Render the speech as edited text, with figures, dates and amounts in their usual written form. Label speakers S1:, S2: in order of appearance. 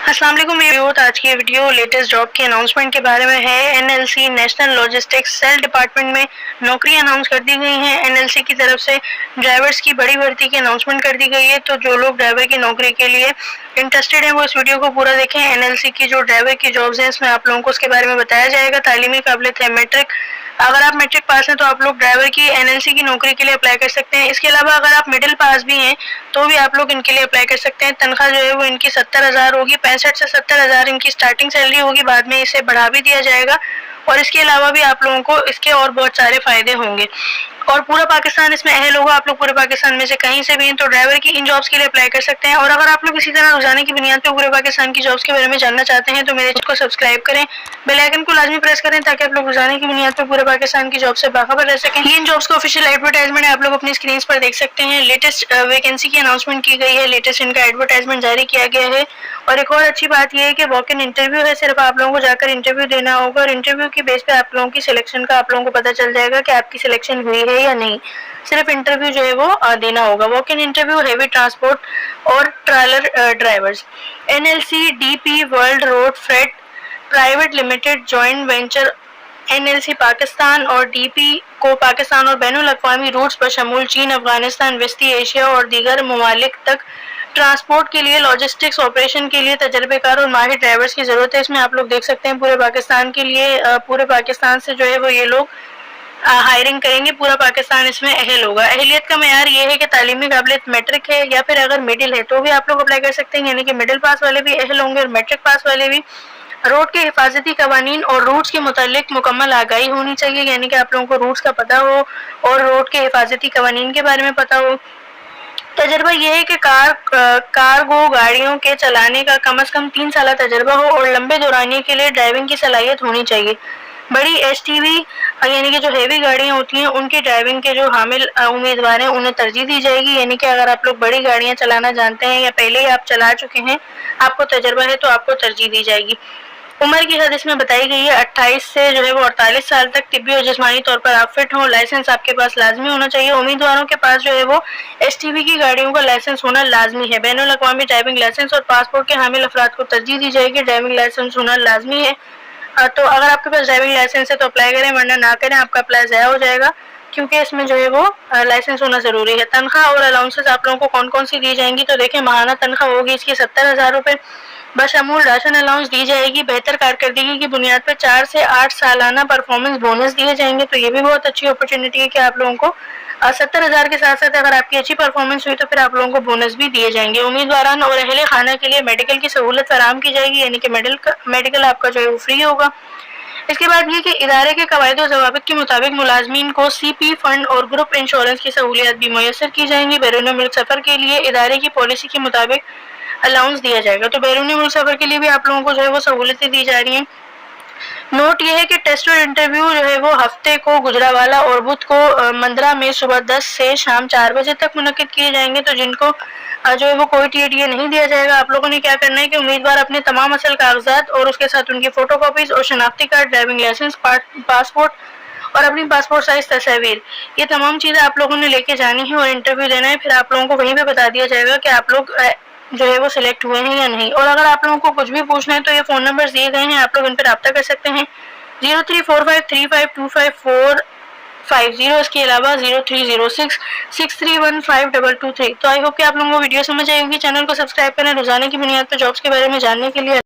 S1: अस्सलाम वालेकुम व्यूअर्स, आज की वीडियो लेटेस्ट जॉब की अनाउंसमेंट के बारे में है। NLC national logistics cell department में नौकरी अनाउंस कर दी गई हैं। एनएलसी की तरफ से ड्राइवर्स की बड़ी भर्ती की अनाउंसमेंट कर दी गई है। तो जो लोग ड्राइवर की नौकरी के लिए इंटरेस्टेड हैं वो इस वीडियो को पूरा देखें। एनएलसी की जो ड्राइवर की जॉब्स हैं इसमें आप लोगों को उसके बारे में बताया जाएगा। तालीमी काबिलियत है मैट्रिक, अगर आप मैट्रिक पास हैं तो आप लोग ड्राइवर की एनएलसी की नौकरी के लिए अप्लाई कर सकते हैं। इसके अलावा अगर आप मिडिल पास भी हैं तो भी आप लोग इनके लिए अप्लाई कर सकते हैं। तनख्वाह जो है वो इनकी 70,000 होगी, 65 से 70,000 इनकी स्टार्टिंग सैलरी होगी, बाद में इसे बढ़ा भी दिया जाएगा। और इसके अलावा भी आप लोगों को इसके और बहुत सारे फायदे होंगे और पूरा पाकिस्तान इसमें अहल होगा। आप लोग पूरे पाकिस्तान में से कहीं से भी हैं तो ड्राइवर की इन जॉब्स के लिए अप्लाई कर सकते हैं। और अगर आप लोग इसी तरह रोजाना की बुनियाद पे पूरे पाकिस्तान की जॉब्स के बारे में जानना चाहते हैं तो मेरे चैनल को सब्सक्राइब करें, बेल आइकन को लाजमी प्रेस करें ताकि आप लोग रोजाना की बुनियाद पे पूरे पाकिस्तान की जॉब से बाखबर रह सकें। ये इन जॉब्स को ऑफिशियल एडवर्टाइजमेंट है, आप लोग अपनी स्क्रीन पर देख सकते हैं। लेटेस्ट वैकेंसी की अनाउंसमेंट की गई है, लेटेस्ट इनका एडवर्टाइजमेंट जारी किया गया है। और एक और अच्छी बात यह है कि वॉक इन इंटरव्यू है, सिर्फ आप लोगों को जाकर इंटरव्यू देना होगा और इंटरव्यू की बेस पे आप लोगों की सिलेक्शन का आप लोगों को पता चल जाएगा कि आपकी सिलेक्शन हुई है या नहीं। सिर्फ इंटरव्यू जो है वो देना होगा। Walk in interview heavy transport और trailer drivers. NLC DP World road freight private limited joint venture NLC Pakistan और डीपी को पाकिस्तान और बैनुल अक़वामी रूट्स बशमूल चीन, अफगानिस्तान, वस्ती एशिया और दीगर ममालिक तक ट्रांसपोर्ट के लिए लॉजिस्टिक्स ऑपरेशन के लिए तजर्बेकार और माहिर ड्राइवर्स की जरूरत है। इसमें आप लोग देख सकते हैं पूरे पाकिस्तान के लिए, पूरे पाकिस्तान से जो है वो ये लोग हायरिंग करेंगे। पूरा पाकिस्तान इसमें अहल होगा। अहलियत का मेयार ये है कि तालीमी काबिलियत मैट्रिक है या फिर अगर मिडिल है तो भी आप लोग अप्लाई कर सकते हैं, यानी कि मिडिल पास वाले भी अहल होंगे और मैट्रिक पास वाले भी। रोड के हिफाजती कवानीन और रूट्स के मुतालिक मुकम्मल आगाही होनी चाहिए, यानी कि आप लोगों को रूट्स का पता हो और रोड के हिफाजती कवानीन के बारे में पता हो। तजर्बा यह है कि कार्गो गाड़ियों के चलाने का कम से कम 3 साल तजर्बा हो और लंबे दौरानिए के लिए ड्राइविंग की सलाहियत होनी चाहिए। बड़ी एसटीवी यानी कि जो हेवी गाड़ियां होती हैं उनकी ड्राइविंग के जो हामिल उम्मीदवार हैं उन्हें तरजीह दी जाएगी, यानी कि अगर आप लोग बड़ी गाड़ियां चलाना जानते हैं या पहले ही आप चला चुके हैं, आपको तजर्बा है तो आपको तरजीह दी जाएगी। उम्र की हद इसमें बताई गई है 28 से जो है वो 48 साल तक। तिब्बी और जिस्मानी तौर पर आप फिट हो, लाइसेंस आपके पास लाजमी होना चाहिए। उम्मीदवारों के पास जो है वो एसटीवी की गाड़ियों का लाइसेंस होना लाजमी है। बैनुल अक़वामी ड्राइविंग लाइसेंस और पासपोर्ट के हामिल अफराद को तरजीह दी जाएगी। ड्राइविंग लाइसेंस होना लाजमी है। तो अगर आपके पास ड्राइविंग लाइसेंस है तो अप्लाई करें, वरना ना करें, आपका अप्लाई ज़ाया हो जाएगा क्योंकि इसमें जो है वो लाइसेंस होना ज़रूरी है। तनख्वाह और अलाउंसेस आप लोगों को कौन कौन सी दी जाएंगी तो देखें, माहाना तनख्वाह होगी इसकी 70,000 रुपये, बशमूल राशन अलाउंस दी जाएगी। बेहतर कारकर्दगी की बुनियाद पर 4 से 8 सालाना परफॉर्मेंस बोनस दिए जाएंगे, तो ये भी बहुत अच्छी अपॉर्चुनिटी है कि आप लोगों को 70,000 के साथ साथ अगर आपकी अच्छी परफॉर्मेंस हुई तो फिर आप लोगों को बोनस भी दिए जाएंगे। उम्मीदवारान और अहले खाना के लिए मेडिकल की सहूलत फराहम की जाएगी, यानी कि मेडिकल आपका जो है वो फ्री होगा। इसके बाद ये कि इदारे के कवायद और ज़वाबित के मुताबिक मुलाजमीन को सीपी फंड और ग्रुप इंश्योरेंस की सहूलियत भी मुयसर की जाएंगी। बैरून मुल्क सफ़र के लिए इदारे की पॉलिसी के मुताबिक अलाउंस दिया जाएगा, तो बैरून मुल्क सफ़र के लिए भी आप लोगों को जो है वो सहूलतें दी जा रही हैं। नोट ये है कि टेस्ट और इंटरव्यू जो है वो हफ्ते को गुजरावाला और बुध को मंदरा में सुबह 10 से शाम 4 बजे तक मुनक्किद किए जाएंगे। तो जिनको जो है वो कोई टीए नहीं दिया जाएगा, आप लोगों ने क्या करना है कि उम्मीदवार अपने तमाम असल कागजात और उसके साथ उनकी फोटो कॉपीज और शनाख्ती कार्ड, ड्राइविंग लाइसेंस, पासपोर्ट और अपनी पासपोर्ट साइज तस्वीर, ये तमाम चीज़ें आप लोगों ने लेके जानी है और इंटरव्यू देना है। फिर आप लोगों को वहीं पे बता दिया जाएगा कि आप लोग जो है वो सिलेक्ट हुए हैं या नहीं। और अगर आप लोगों को कुछ भी पूछना है तो ये फ़ोन नंबर दिए गए हैं, आप लोग इन पर रब्ता कर सकते हैं। 0345352450, इसके अलावा 030663152223। तो आई होप कि आप लोगों को वीडियो समझ आई होगी। चैनल को सब्सक्राइब करें रोजाना की बुनियाद पर जॉब्स के बारे में जानने के लिए।